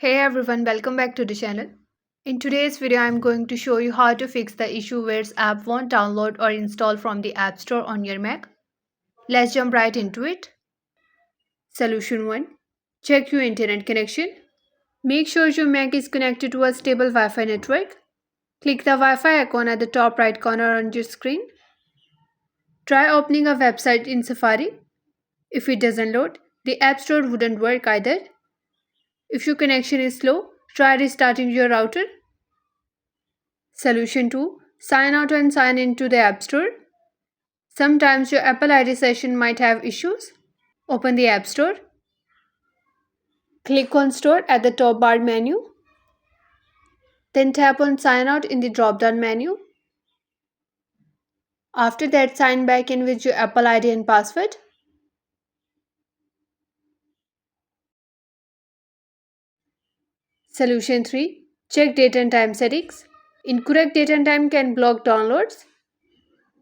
Hey everyone, welcome back to the channel. In today's video, I'm going to show you how to fix the issue where app won't download or install from the App Store on your Mac. Let's jump right into it. Solution 1. Check your internet connection. Make sure your Mac is connected to a stable Wi-Fi network. Click the Wi-Fi icon at the top right corner on your screen. Try opening a website in Safari. If it doesn't load, the App Store wouldn't work either. If your connection is slow, try restarting your router. Solution 2. Sign out and sign into the App Store. Sometimes your Apple ID session might have issues. Open the App Store. Click on Store at the top bar menu. Then tap on Sign Out in the drop-down menu. After that, sign back in with your Apple ID and password. Solution 3. Check date and time settings. Incorrect date and time can block downloads.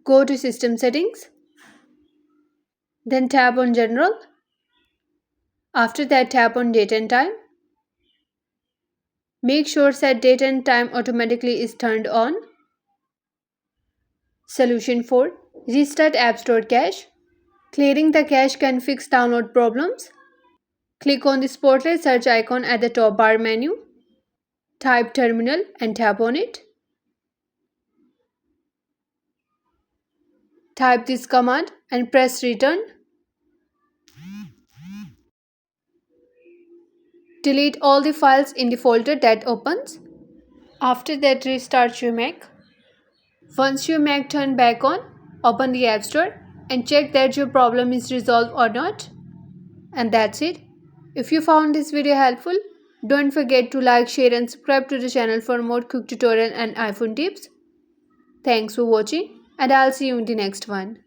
Go to System Settings. Then tap on General. After that, tap on Date and Time. Make sure Set Date and Time automatically is turned on. Solution 4. Restart App Store cache. Clearing the cache can fix download problems. Click on the Spotlight search icon at the top bar menu. Type Terminal and tap on it. Type this command and press Return. Delete all the files in the folder that opens. After that, restart your Mac. Once your Mac turns back on, open the App Store and check that your problem is resolved or not. And that's it. If you found this video helpful, don't forget to like, share and subscribe to the channel for more quick tutorial and iPhone tips. Thanks for watching and I'll see you in the next one.